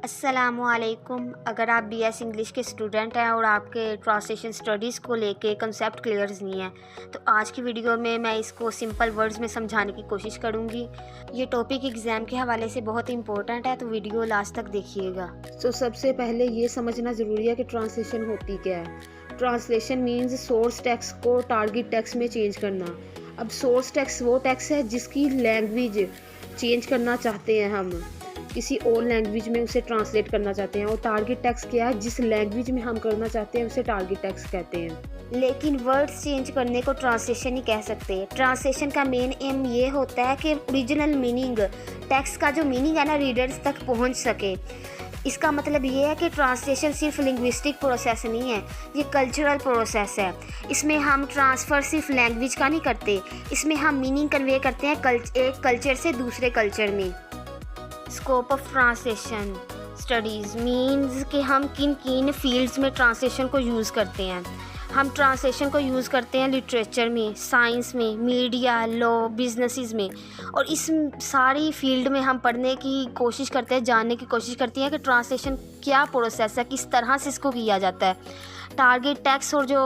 अस्सलामुअलैकुम। अगर आप बीएस इंग्लिश के स्टूडेंट हैं और आपके ट्रांसलेशन स्टडीज़ को लेके कंसेप्ट क्लियर्स नहीं है, तो आज की वीडियो में मैं इसको सिंपल वर्ड्स में समझाने की कोशिश करूँगी। ये टॉपिक एग्ज़ाम के हवाले से बहुत इंपॉर्टेंट है, तो वीडियो लास्ट तक देखिएगा। सबसे पहले ये समझना ज़रूरी है कि ट्रांसलेशन होती क्या है। ट्रांसलेशन मीन्स सोर्स टेक्स्ट को टारगेट टेक्स्ट में चेंज करना। अब सोर्स टेक्स्ट वो टेक्स्ट है जिसकी लैंग्वेज चेंज करना चाहते हैं, हम किसी और लैंग्वेज में उसे ट्रांसलेट करना चाहते हैं। और टारगेट टेक्स्ट क्या है, जिस लैंग्वेज में हम करना चाहते हैं उसे टारगेट टेक्स्ट कहते हैं। लेकिन वर्ड्स चेंज करने को ट्रांसलेशन ही कह सकते हैं। ट्रांसलेशन का मेन एम ये होता है कि ओरिजिनल मीनिंग, टेक्स्ट का जो मीनिंग है ना, रीडर्स तक पहुंच सके। इसका मतलब ये है कि ट्रांसलेशन सिर्फ लिंग्विस्टिक प्रोसेस नहीं है, ये कल्चरल प्रोसेस है। इसमें हम ट्रांसफ़र सिर्फ लैंग्वेज का नहीं करते, इसमें हम मीनिंग कन्वे करते हैं एक कल्चर से दूसरे कल्चर में। Scope of translation studies means कि हम किन किन फील्ड्स में ट्रांसलेशन को यूज़ करते हैं। हम ट्रांसलेशन को यूज़ करते हैं लिटरेचर में, साइंस में, मीडिया, लॉ, बिजनेसिस में। और इस सारी फील्ड में हम पढ़ने की कोशिश करते हैं, जानने की कोशिश करते हैं कि ट्रांसलेशन क्या प्रोसेस है, किस तरह से इसको किया जाता है। टारगेट टेक्स्ट और जो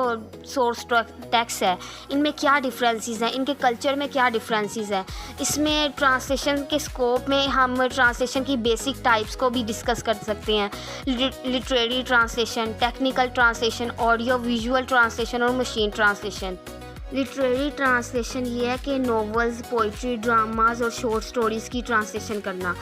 सोर्स टेक्स्ट है, इनमें क्या डिफरेंसेस हैं, इनके कल्चर में क्या डिफरेंसेस हैं। इसमें ट्रांसलेशन के स्कोप में हम ट्रांसलेशन की बेसिक टाइप्स को भी डिस्कस कर सकते हैं। Literary translation, technical translation, audio visual translation और मशीन ट्रांसलेशन। लिटरेरी ट्रांसलेशन ये है कि नॉवेल्स, पोइट्री, ड्रामाज और शॉर्ट स्टोरीज़ की ट्रांसलेशन करना।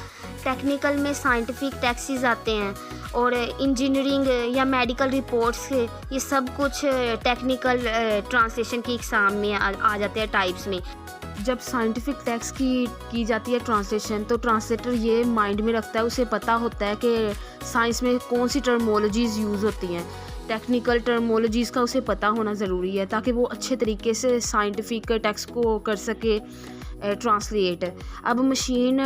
टेक्निकल में साइंटिफिक टेक्स्ट्स आते हैं और इंजीनियरिंग या मेडिकल रिपोर्ट्स, ये सब कुछ टेक्निकल ट्रांसलेशन की एग्ज़ाम में आ जाते हैं टाइप्स में। जब साइंटिफिक टेक्स्ट की जाती है ट्रांसलेशन, तो ट्रांसलेटर ये माइंड में रखता है, उसे पता होता है कि साइंस में कौन सी टर्मोलॉजीज़ यूज़ होती हैं। टेक्निकल टर्मोलॉजीज़ का उसे पता होना ज़रूरी है ताकि वो अच्छे तरीके से साइंटिफिक टेक्स्ट को कर सके ट्रांसलेट। अब मशीन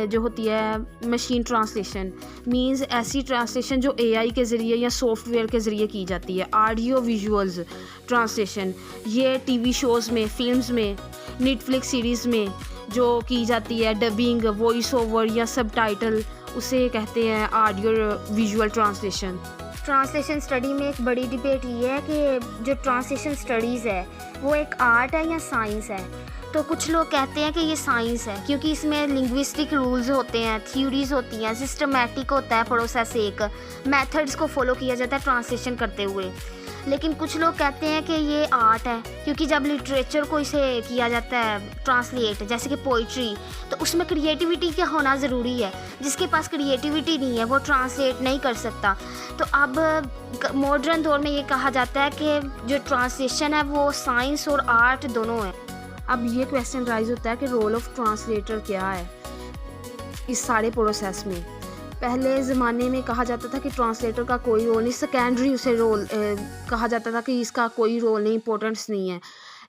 जो होती है, मशीन ट्रांसलेशन मींस ऐसी ट्रांसलेशन जो एआई के ज़रिए या सॉफ्टवेयर के ज़रिए की जाती है। ऑडियो विजुअल्स ट्रांसलेशन ये टीवी शोज़ में, फिल्म्स में, नेटफ्लिक्स सीरीज़ में जो की जाती है, डबिंग, वॉइस ओवर या सबटाइटल, उसे कहते हैं audio visual translation. Translation study में एक बड़ी डिबेट ये है कि जो ट्रांसलेशन स्टडीज़ है वो एक आर्ट है या साइंस है। तो कुछ लोग कहते हैं कि ये साइंस है क्योंकि इसमें लिंग्विस्टिक रूल्स होते हैं, थ्योरीज होती हैं, सिस्टमैटिक होता है प्रोसेस, एक मेथड्स को फॉलो किया जाता है ट्रांसलेशन करते हुए। लेकिन कुछ लोग कहते हैं कि ये आर्ट है क्योंकि जब लिटरेचर को इसे किया जाता है ट्रांसलेट, जैसे कि पोइट्री, तो उसमें क्रिएटिविटी का होना ज़रूरी है। जिसके पास क्रिएटिविटी नहीं है वो ट्रांसलेट नहीं कर सकता। तो अब मॉडर्न दौर में ये कहा जाता है कि जो ट्रांसलेशन है वो साइंस और आर्ट दोनों है। अब ये क्वेश्चन राइज होता है कि रोल ऑफ ट्रांसलेटर क्या है इस सारे प्रोसेस में। पहले ज़माने में कहा जाता था कि ट्रांसलेटर का कोई रोल नहीं, सेकेंडरी उसे रोल कहा जाता था कि इसका कोई रोल नहीं, इंपॉर्टेंस नहीं है।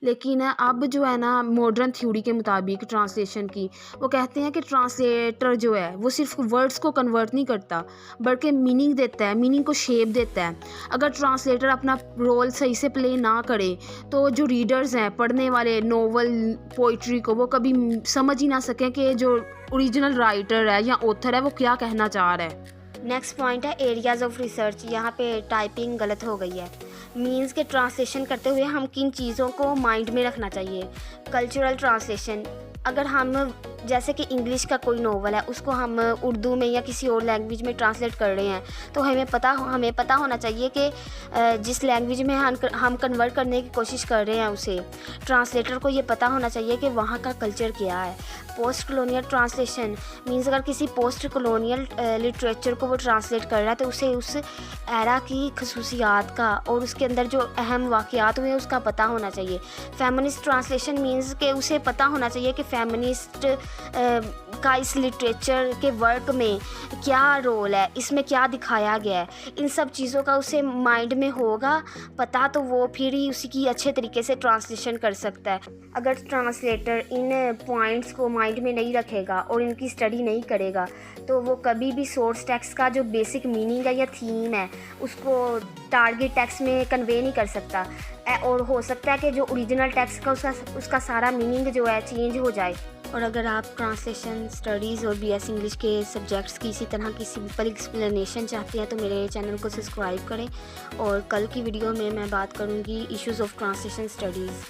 लेकिन अब जो है ना, मॉडर्न थ्योरी के मुताबिक ट्रांसलेशन की, वो कहते हैं कि ट्रांसलेटर जो है वो सिर्फ वर्ड्स को कन्वर्ट नहीं करता बल्कि मीनिंग देता है, मीनिंग को शेप देता है। अगर ट्रांसलेटर अपना रोल सही से प्ले ना करे तो जो रीडर्स हैं, पढ़ने वाले नोवेल, पोइट्री को, वो कभी समझ ही ना सकें कि जो ओरिजिनल राइटर है या ऑथर है वो क्या कहना चाह रहा है। नेक्स्ट पॉइंट है एरियाज़ ऑफ रिसर्च। यहाँ पे टाइपिंग गलत हो गई है। मीन्स के ट्रांसलेशन करते हुए हम किन चीज़ों को माइंड में रखना चाहिए। कल्चरल ट्रांसलेशन, अगर हम जैसे कि इंग्लिश का कोई नोवेल है उसको हम उर्दू में या किसी और लैंग्वेज में ट्रांसलेट कर रहे हैं, तो हमें पता होना चाहिए कि जिस लैंग्वेज में हम कन्वर्ट करने की कोशिश कर रहे हैं उसे, ट्रांसलेटर को ये पता होना चाहिए कि वहाँ का कल्चर क्या है। पोस्ट कॉलोनियल ट्रांसलेशन मीन्स अगर किसी पोस्ट कॉलोनियल लिटरेचर को वो ट्रांसलेट कर रहा है तो उसे उस एरा की खसूसियात का और उसके अंदर जो अहम वाक़यात हुए उसका पता होना चाहिए। फेमिनिस्ट ट्रांसलेशन मीन्स कि उसे पता होना चाहिए कि फेमिनिस्ट का इस लिटरेचर के वर्क में क्या रोल है, इसमें क्या दिखाया गया है। इन सब चीज़ों का उसे माइंड में होगा पता, तो वो फिर ही उसी की अच्छे तरीके से ट्रांसलेशन कर सकता है। अगर ट्रांसलेटर इन पॉइंट्स को माइंड में नहीं रखेगा और इनकी स्टडी नहीं करेगा तो वो कभी भी सोर्स टेक्स्ट का जो बेसिक मीनिंग है या थीम है उसको टारगेट टेक्स्ट में कन्वे नहीं कर सकता। और हो सकता है कि जो ओरिजिनल टेक्स्ट का उसका सारा मीनिंग जो है चेंज हो जाए। और अगर आप ट्रांसलेशन स्टडीज़ और बीएस इंग्लिश के सब्जेक्ट्स की इसी तरह की सिंपल एक्सप्लेनेशन चाहते हैं तो मेरे चैनल को सब्सक्राइब करें। और कल की वीडियो में मैं बात करूँगी इश्यूज़ ऑफ ट्रांसलेशन स्टडीज़।